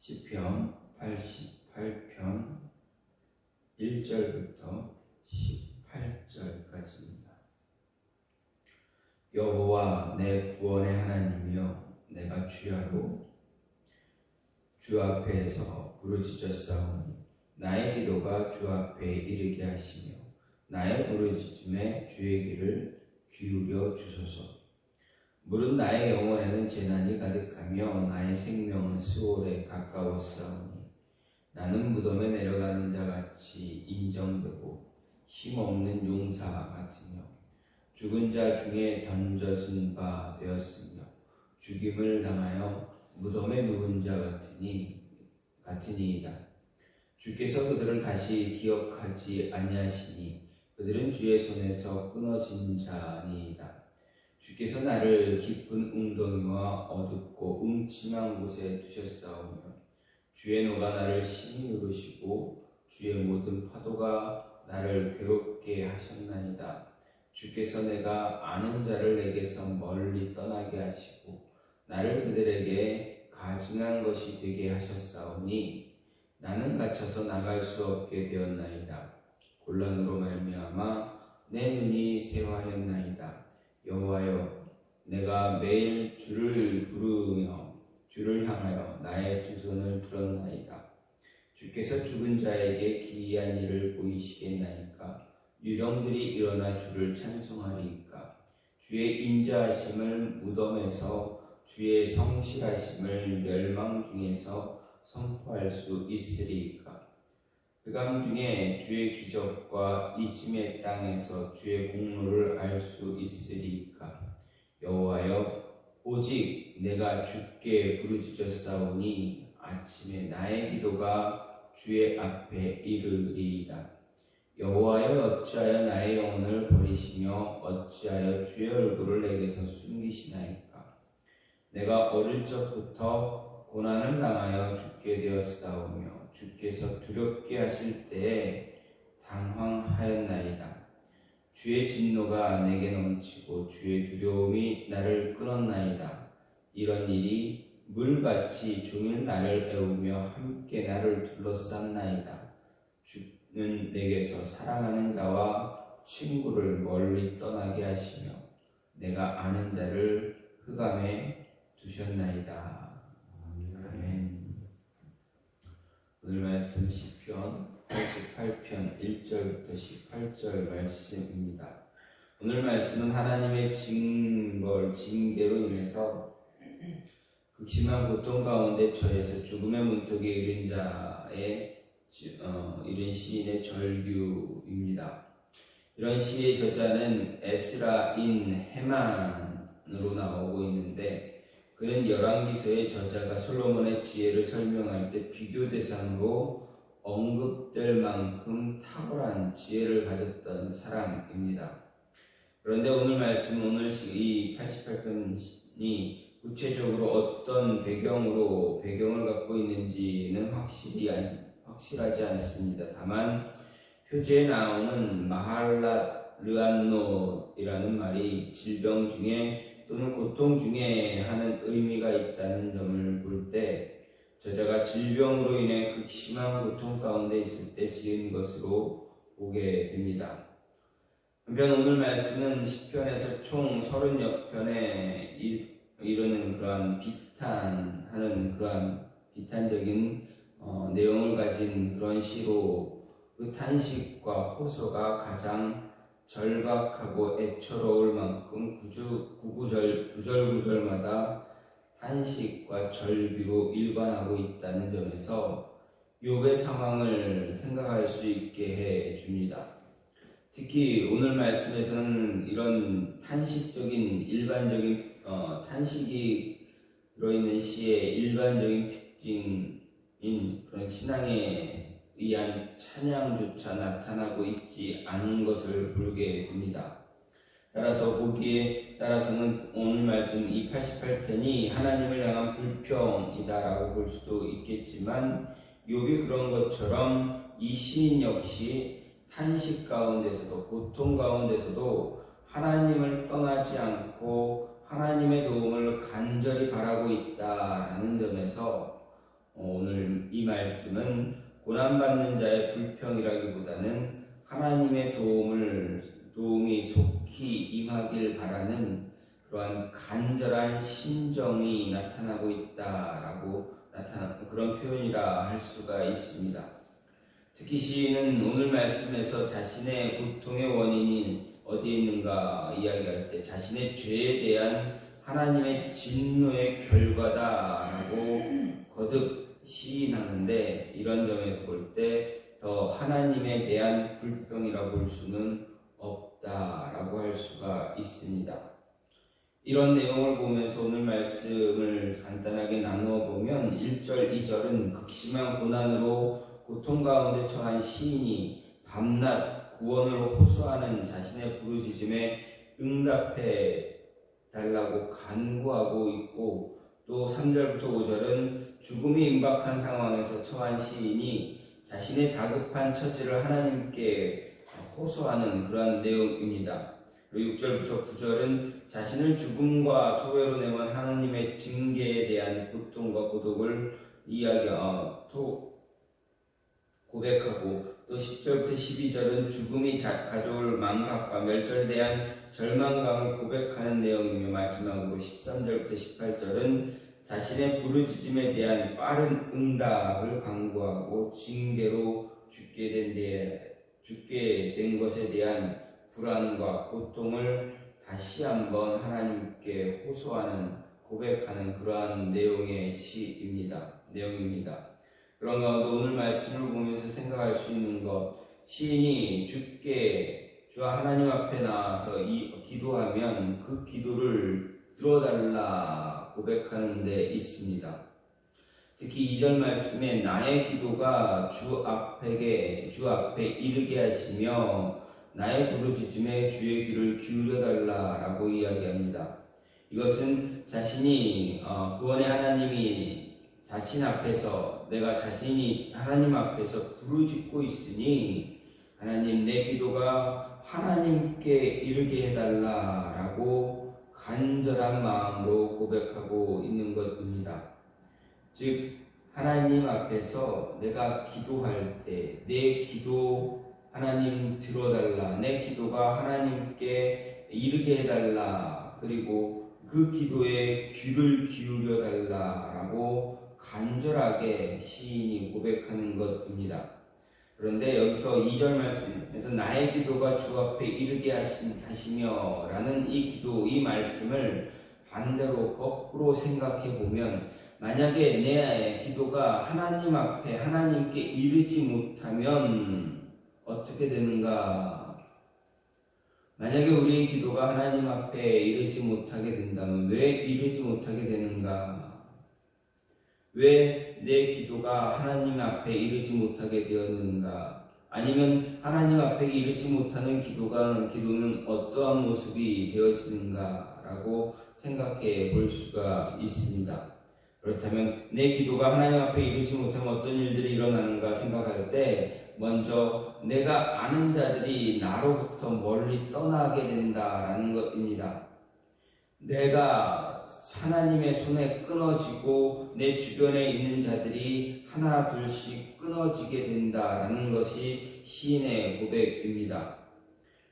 시편 88편 1절부터 18절까지입니다. 여호와 내 구원의 하나님이여, 내가 주야로 주 앞에서 부르짖었사오니 나의 기도가 주 앞에 이르게 하시며 나의 부르짖음에 주의 귀를 기울여 주소서. 물은 나의 영혼에는 재난이 가득하며 나의 생명은 수월에 가까웠사오니 나는 무덤에 내려가는 자같이 인정되고 힘없는 용사 같으며 죽은 자 중에 던져진 바 되었으며 죽임을 당하여 무덤에 누운 자 같으니이다. 주께서 그들을 다시 기억하지 아니하시니 그들은 주의 손에서 끊어진 자니이다. 주께서 나를 깊은 웅덩이와 어둡고 음침한 곳에 두셨사오며 주의 노가 나를 심히 누르시고 주의 모든 파도가 나를 괴롭게 하셨나이다. 주께서 내가 아는 자를 내게서 멀리 떠나게 하시고 나를 그들에게 가증한 것이 되게 하셨사오니 나는 갇혀서 나갈 수 없게 되었나이다. 곤란으로 말미암아 내 눈이 쇠화하였나이다. 여호와여, 내가 매일 주를 부르며 주를 향하여 나의 두 손을 들었나이다. 주께서 죽은 자에게 기이한 일을 보이시겠나이까? 유령들이 일어나 주를 찬송하리이까? 주의 인자하심을 무덤에서 주의 성실하심을 멸망 중에서 선포할 수 있으리이까? 흑암 중에 주의 기적과 이짐의 땅에서 주의 공로를 알 수 있으리이까? 여호와여, 오직 내가 주께 부르짖었사오니 아침에 나의 기도가 주의 앞에 이르리이다. 여호와여, 어찌하여 나의 영혼을 버리시며 어찌하여 주의 얼굴을 내게서 숨기시나이까? 내가 어릴 적부터 고난을 당하여 죽게 되었사오며 주께서 두렵게 하실 때에 당황하였나이다. 주의 진노가 내게 넘치고 주의 두려움이 나를 끊었나이다. 이런 일이 물같이 종일 나를 애우며 함께 나를 둘러쌌나이다. 주는 내게서 사랑하는 자와 친구를 멀리 떠나게 하시며 내가 아는 자를 흑암에 두셨나이다. 아멘. 오늘 말씀 시편 88편 1절부터 18절 말씀입니다. 오늘 말씀은 하나님의 징계로 인해서 극심한 고통 가운데 처해서 죽음의 문턱에 이른 자의 이른 시인의 절규입니다. 이런 시의 저자는 에스라인 헤만으로 나오고 있는데, 그는 열왕기서의 저자가 솔로몬의 지혜를 설명할 때 비교 대상으로 언급될 만큼 탁월한 지혜를 가졌던 사람입니다. 그런데 오늘 말씀, 오늘 이 88편이 구체적으로 어떤 배경을 갖고 있는지는 확실하지 않습니다. 다만 표제에 나오는 마할라르안노이라는 말이 질병 중에 또는 고통 중에 하는 의미가 있다는 점을 볼 때 저자가 질병으로 인해 극심한 고통 가운데 있을 때 지은 것으로 보게 됩니다. 한편 오늘 말씀은 시편에서 총 30여 편에 이르는 그러한 비탄하는 그러한 비탄적인 내용을 가진 그런 시로 그 탄식과 호소가 가장 절박하고 애처로울 만큼 구절마다 탄식과 절규로 일관하고 있다는 점에서 욥의 상황을 생각할 수 있게 해 줍니다. 특히 오늘 말씀에서는 이런 일반적인 탄식이 들어있는 시의 일반적인 특징인 그런 신앙에 의한 찬양조차 나타나고 있지 않은 것을 보게 됩니다. 따라서는 오늘 말씀 이 88편이 하나님을 향한 불평이다라고 볼 수도 있겠지만, 욥이 그런 것처럼 이 시인 역시 탄식 가운데서도 고통 가운데서도 하나님을 떠나지 않고 하나님의 도움을 간절히 바라고 있다라는 점에서 오늘 이 말씀은 고난받는 자의 불평이라기보다는 하나님의 도움이 속히 임하길 바라는 그러한 간절한 심정이 나타나고 있다라고 그런 표현이라 할 수가 있습니다. 특히 시인은 오늘 말씀에서 자신의 고통의 원인이 어디에 있는가 이야기할 때 자신의 죄에 대한 하나님의 진노의 결과다라고 거듭 시인하는데, 이런 점에서 볼 때 더 하나님에 대한 불평이라고 볼 수는 없다라고 할 수가 있습니다. 이런 내용을 보면서 오늘 말씀을 간단하게 나누어 보면 1절, 2절은 극심한 고난으로 고통 가운데 처한 시인이 밤낮 구원을 호소하는 자신의 부르짖음에 응답해 달라고 간구하고 있고, 또 3절부터 5절은 죽음이 임박한 상황에서 처한 시인이 자신의 다급한 처지를 하나님께 호소하는 그러한 내용입니다. 그리고 6절부터 9절은 자신을 죽음과 소외로 내몬 하나님의 징계에 대한 고통과 고독을 고백하고, 또 10절부터 12절은 죽음이 가져올 망각과 멸절에 대한 절망감을 고백하는 내용이며, 마지막으로 13절부터 18절은 자신의 부르짖음에 대한 빠른 응답을 강구하고 징계로 죽게 된 것에 대한 불안과 고통을 다시 한번 하나님께 호소하는, 고백하는 그러한 내용의 내용입니다. 그런 가운데 오늘 말씀을 보면서 생각할 수 있는 것, 시인이 주와 하나님 앞에 나와서 기도하면 그 기도를 들어달라 고백하는 데 있습니다. 특히 2절 말씀에 나의 기도가 주 앞에 이르게 하시며 나의 부르짖음에 주의 귀를 기울여 달라라고 이야기합니다. 이것은 자신이 구원의 하나님이 자신 앞에서, 내가 자신이 하나님 앞에서 부르짖고 있으니 하나님, 내 기도가 하나님께 이르게 해달라라고 간절한 마음으로 고백하고 있는 것입니다. 즉 하나님 앞에서 내가 기도할 때 내 기도 하나님 들어달라, 내 기도가 하나님께 이르게 해달라, 그리고 그 기도에 귀를 기울여 달라라고 간절하게 시인이 고백하는 것입니다. 그런데 여기서 2절 말씀에서 나의 기도가 주 앞에 이르게 하시며 라는 이 말씀을 반대로 거꾸로 생각해 보면, 만약에 내 기도가 하나님 앞에 하나님께 이르지 못하면 어떻게 되는가? 만약에 우리의 기도가 하나님 앞에 이르지 못하게 된다면 왜 이르지 못하게 되는가? 왜 내 기도가 하나님 앞에 이르지 못하게 되었는가? 아니면 하나님 앞에 이르지 못하는 기도는 어떠한 모습이 되어지는가? 라고 생각해 볼 수가 있습니다. 그렇다면 내 기도가 하나님 앞에 이르지 못하면 어떤 일들이 일어나는가 생각할 때, 먼저 내가 아는 자들이 나로부터 멀리 떠나게 된다라는 것입니다. 내가 하나님의 손에 끊어지고 내 주변에 있는 자들이 하나 둘씩 끊어지게 된다라는 것이 시인의 고백입니다.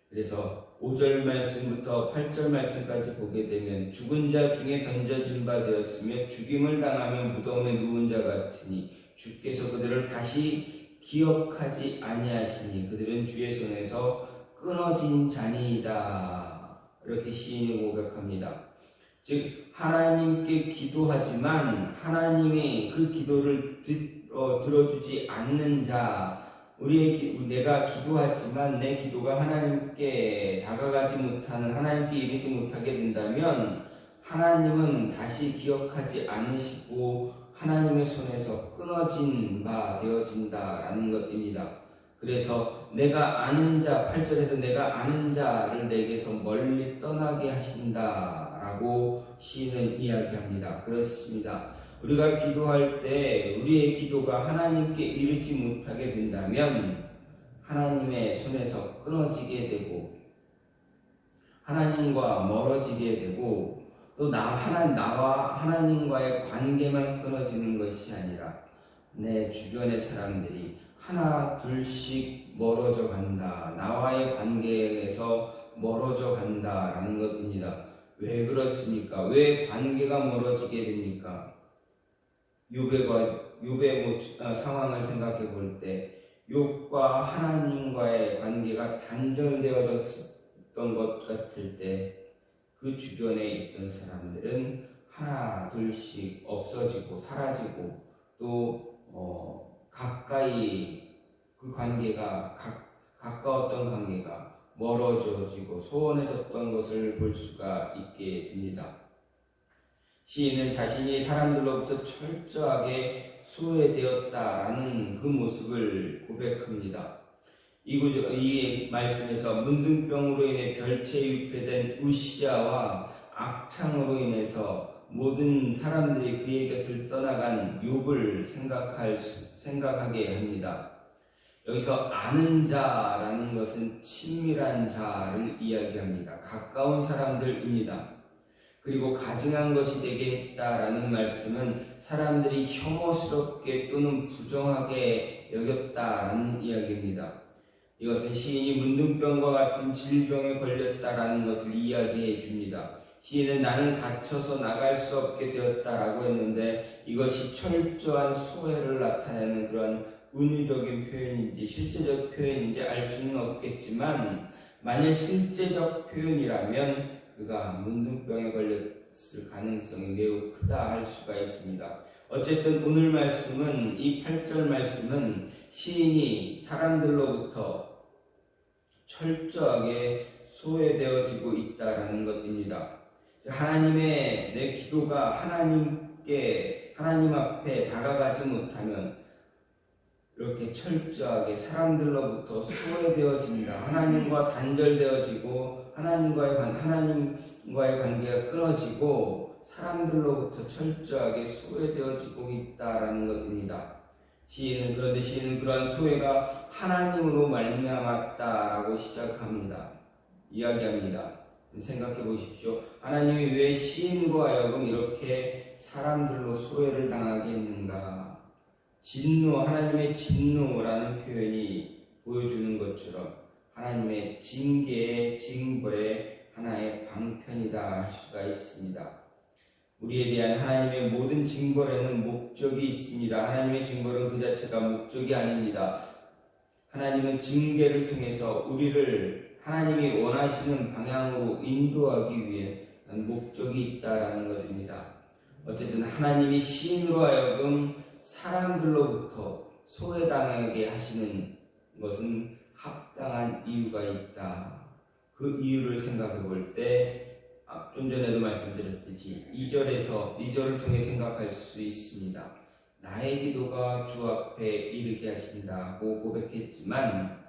그래서 5절 말씀부터 8절 말씀까지 보게 되면, 죽은 자 중에 던져진 바 되었으며 죽임을 당하며 무덤에 누운 자 같으니 주께서 그들을 다시 기억하지 아니하시니 그들은 주의 손에서 끊어진 자니이다. 이렇게 시인이 고백합니다. 즉 하나님께 기도하지만 하나님이 그 기도를 들어주지 않는 자, 내가 기도하지만 내 기도가 하나님께 다가가지 못하는, 하나님께 이르지 못하게 된다면 하나님은 다시 기억하지 않으시고 하나님의 손에서 끊어진 바 되어진다라는 것입니다. 그래서 내가 아는 자, 8절에서 내가 아는 자를 내게서 멀리 떠나게 하신다라고 시인은 이야기합니다. 그렇습니다. 우리가 기도할 때 우리의 기도가 하나님께 이르지 못하게 된다면 하나님의 손에서 끊어지게 되고 하나님과 멀어지게 되고, 또 나와 하나님과의 관계만 끊어지는 것이 아니라 내 주변의 사람들이 하나 둘씩 멀어져 간다. 나와의 관계에서 멀어져 간다라는 것입니다. 왜 그렇습니까? 왜 관계가 멀어지게 됩니까? 욥의 상황을 생각해 볼 때 욥과 하나님과의 관계가 단절되어졌던 것 같을 때 그 주변에 있던 사람들은 하나 둘씩 없어지고 사라지고 또 가까이 그 관계가 가까웠던 관계가 멀어져지고 소원해졌던 것을 볼 수가 있게 됩니다. 시인은 자신이 사람들로부터 철저하게 소외되었다라는 그 모습을 고백합니다. 이 말씀에서 문둥병으로 인해 별채 유폐된 우시야와 악창으로 인해서 모든 사람들이 그의 곁을 떠나간 욥을 생각하게 합니다. 여기서 아는 자라는 것은 친밀한 자를 이야기합니다. 가까운 사람들입니다. 그리고 가증한 것이 되게 했다라는 말씀은 사람들이 혐오스럽게 또는 부정하게 여겼다라는 이야기입니다. 이것은 시인이 문둥병과 같은 질병에 걸렸다라는 것을 이야기해 줍니다. 시인은 나는 갇혀서 나갈 수 없게 되었다라고 했는데 이것이 철저한 소외를 나타내는 그런 은유적인 표현인지 실제적 표현인지 알 수는 없겠지만 만약 실제적 표현이라면 그가 문둥병에 걸렸을 가능성이 매우 크다 할 수가 있습니다. 어쨌든 오늘 말씀은 이 8절 말씀은 시인이 사람들로부터 철저하게 소외되어지고 있다라는 것입니다. 하나님의 내 기도가 하나님 앞에 다가가지 못하면 이렇게 철저하게 사람들로부터 소외되어진다. 하나님과 단절되어지고 하나님과의 관계가 끊어지고 사람들로부터 철저하게 소외되어지고 있다라는 것입니다. 시인은 그러한 소외가 하나님으로 말미암았다라고 시작합니다. 이야기합니다. 생각해 보십시오. 하나님이 왜 시인으로 하여금 이렇게 사람들로 소외를 당하게 했는가? 하나님의 진노라는 표현이 보여주는 것처럼 하나님의 징벌의 하나의 방편이다 할 수가 있습니다. 우리에 대한 하나님의 모든 징벌에는 목적이 있습니다. 하나님의 징벌은 그 자체가 목적이 아닙니다. 하나님은 징계를 통해서 우리를 하나님이 원하시는 방향으로 인도하기 위해 목적이 있다라는 것입니다. 어쨌든 하나님이 시인으로 하여금 사람들로부터 소외당하게 하시는 것은 합당한 이유가 있다. 그 이유를 생각해 볼 때 좀 전에도 말씀드렸듯이 2절을 통해 생각할 수 있습니다. 나의 기도가 주 앞에 이르게 하신다고 고백했지만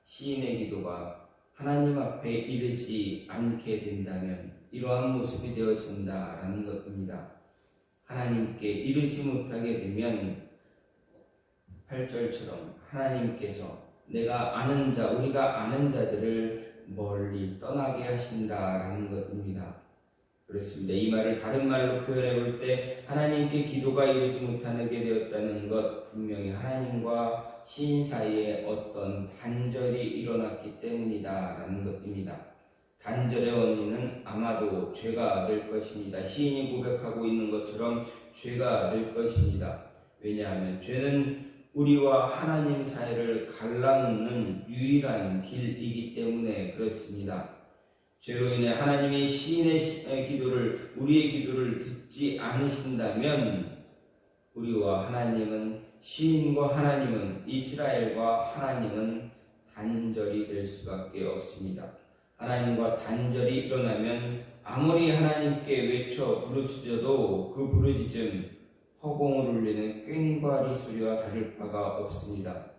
시인의 기도가 하나님 앞에 이르지 않게 된다면 이러한 모습이 되어진다라는 것입니다. 하나님께 이르지 못하게 되면 8절처럼 하나님께서 우리가 아는 자들을 멀리 떠나게 하신다라는 것입니다. 그렇습니다. 이 말을 다른 말로 표현해 볼 때 하나님께 기도가 이르지 못하게 되었다는 것, 분명히 하나님과 시인 사이에 어떤 단절이 일어났기 때문이다라는 것입니다. 단절의 원인은 아마도 죄가 될 것입니다. 시인이 고백하고 있는 것처럼 죄가 될 것입니다. 왜냐하면 죄는 우리와 하나님 사이를 갈라놓는 유일한 길이기 때문에 그렇습니다. 죄로 인해 하나님이 시인의 기도를, 우리의 기도를 듣지 않으신다면 우리와 하나님은, 시인과 하나님은, 이스라엘과 하나님은 단절이 될 수밖에 없습니다. 하나님과 단절이 일어나면 아무리 하나님께 외쳐 부르짖어도 그 부르짖음 허공을 울리는 꽹과리 소리와 다를 바가 없습니다.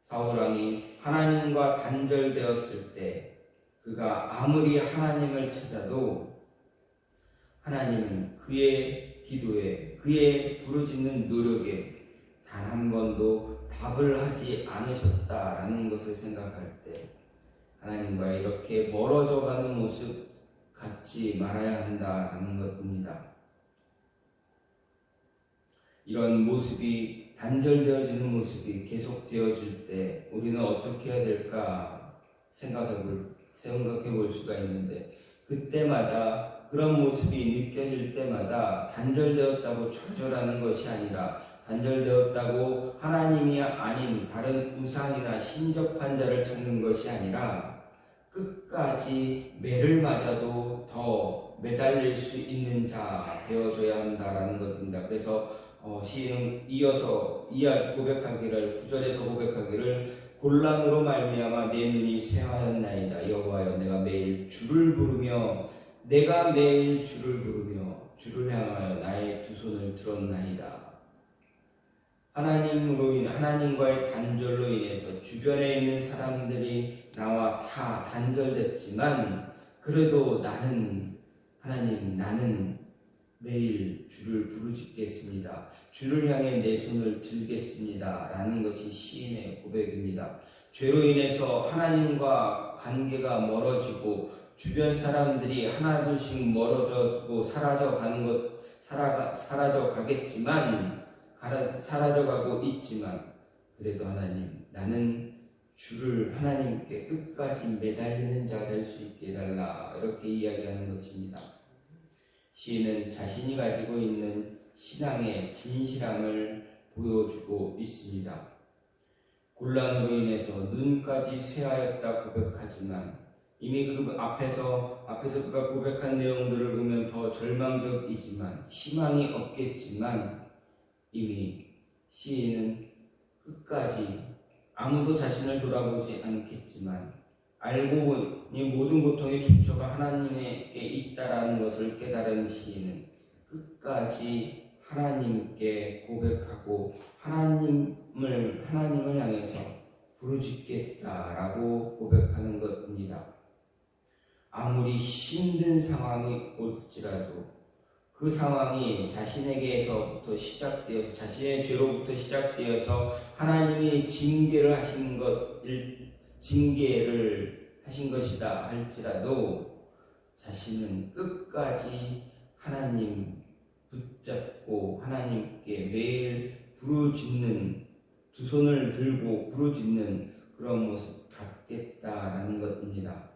사울왕이 하나님과 단절되었을 때 그가 아무리 하나님을 찾아도 하나님은 그의 기도에, 그의 부르짖는 노력에 단 한 번도 답을 하지 않으셨다라는 것을 생각할 때 하나님과 이렇게 멀어져 가는 모습 갖지 말아야 한다라는 것입니다. 이런 모습이 단절되어지는 모습이 계속되어질 때 우리는 어떻게 해야 될까 생각해 볼 수가 있는데, 그때마다 그런 모습이 느껴질 때마다 단절되었다고 좌절하는 것이 아니라, 단절되었다고 하나님이 아닌 다른 우상이나 신접한 자를 찾는 것이 아니라 끝까지 매를 맞아도 더 매달릴 수 있는 자 되어줘야 한다라는 것입니다. 그래서 시인은 이어서 고백하기를, 9절에서 고백하기를, 곤란으로 말미암아 내 눈이 쇠하였나이다. 여호와여, 내가 매일 주를 부르며 주를 향하여 나의 두 손을 들었나이다. 하나님과의 단절로 인해서 주변에 있는 사람들이 나와 다 단절됐지만, 그래도 나는 매일 주를 부르짖겠습니다. 주를 향해 내 손을 들겠습니다. 라는 것이 시인의 고백입니다. 죄로 인해서 하나님과 관계가 멀어지고 주변 사람들이 하나둘씩 멀어져고 사라져가고 있지만, 그래도 하나님, 나는 하나님께 끝까지 매달리는 자 될 수 있게 해달라, 이렇게 이야기하는 것입니다. 시인은 자신이 가지고 있는 신앙의 진실함을 보여주고 있습니다. 곤란으로 인해서 눈까지 쇠하였다 고백하지만, 이미 그 앞에서 그가 고백한 내용들을 보면 더 절망적이지만, 희망이 없겠지만, 이미 시인은 끝까지 아무도 자신을 돌아보지 않겠지만, 알고 보니 모든 고통의 출처가 하나님에게 있다라는 것을 깨달은 시인은 끝까지 하나님께 고백하고 하나님을 향해서 부르짖겠다라고 고백하는 것입니다. 아무리 힘든 상황이 올지라도 그 상황이 자신에게서부터 시작되어서, 자신의 죄로부터 시작되어서 하나님이 징계를 하신 것이다 할지라도, 자신은 끝까지 하나님 붙잡고 하나님께 매일 두 손을 들고 부르짖는 그런 모습 갖겠다라는 것입니다.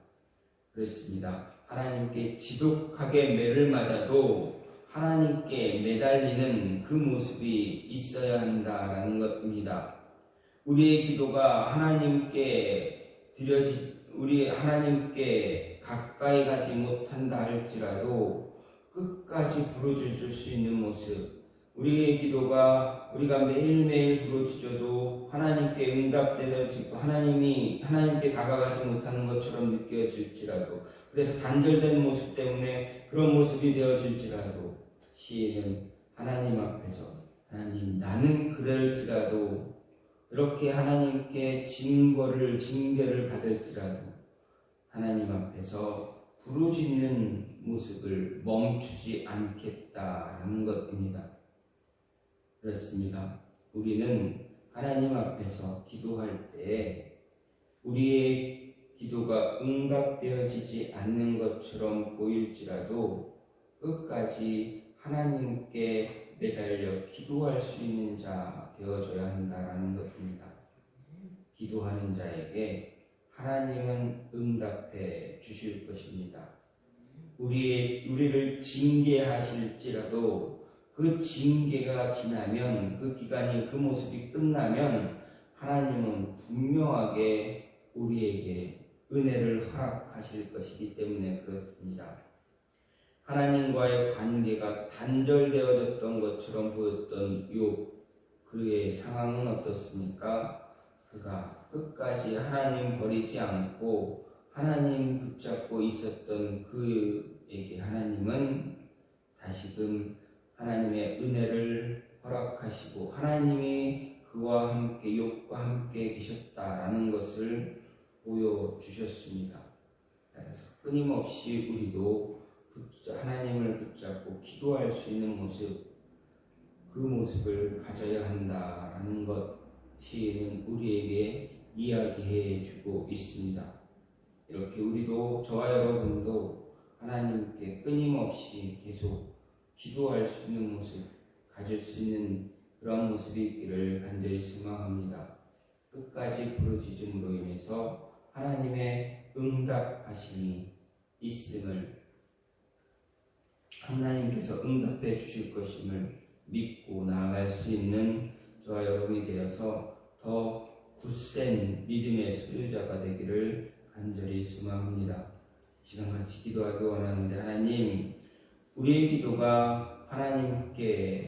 그렇습니다. 하나님께 지독하게 매를 맞아도 하나님께 매달리는 그 모습이 있어야 한다라는 것입니다. 우리의 기도가 하나님께 가까이 가지 못한다 할지라도 끝까지 부르짖을 수 있는 모습, 우리의 기도가 우리가 매일매일 부르짖어도 하나님께 응답되어지고 하나님께 다가가지 못하는 것처럼 느껴질지라도, 그래서 단절된 모습 때문에 그런 모습이 되어질지라도, 시인은 하나님 앞에서, 하나님, 나는 그럴지라도, 이렇게 하나님께 징계를 받을지라도 하나님 앞에서 부르짖는 모습을 멈추지 않겠다라는 것입니다. 그렇습니다. 우리는 하나님 앞에서 기도할 때 우리의 기도가 응답되어지지 않는 것처럼 보일지라도 끝까지 하나님께 매달려 기도할 수 있는 자 되어줘야 한다라는 것입니다. 기도하는 자에게 하나님은 응답해 주실 것입니다. 우리를 징계하실지라도 그 징계가 지나면, 그 기간이, 그 모습이 끝나면 하나님은 분명하게 우리에게 은혜를 허락하실 것이기 때문에 그렇습니다. 하나님과의 관계가 단절되어졌던 것처럼 보였던 욥, 그의 상황은 어떻습니까? 그가 끝까지 하나님 버리지 않고 하나님 붙잡고 있었던 그에게 하나님은 다시금 하나님의 은혜를 허락하시고 하나님이 그와 함께, 욥과 함께 계셨다라는 것을 보여주셨습니다. 그래서 끊임없이 우리도 하나님을 붙잡고 기도할 수 있는 모습, 그 모습을 가져야 한다라는 것 시인은 우리에게 이야기해 주고 있습니다. 이렇게 우리도, 저와 여러분도 하나님께 끊임없이 계속 기도할 수 있는 모습, 가질 수 있는 그런 모습이 있기를 간절히 소망합니다. 끝까지 부르짖음으로 인해서 하나님의 응답하심이 있음을, 하나님께서 응답해 주실 것임을 믿고 나아갈 수 있는 저와 여러분이 되어서 더 굳센 믿음의 소유자가 되기를 간절히 소망합니다. 시간 같이 기도하기 원하는데, 하나님, 우리의 기도가 하나님께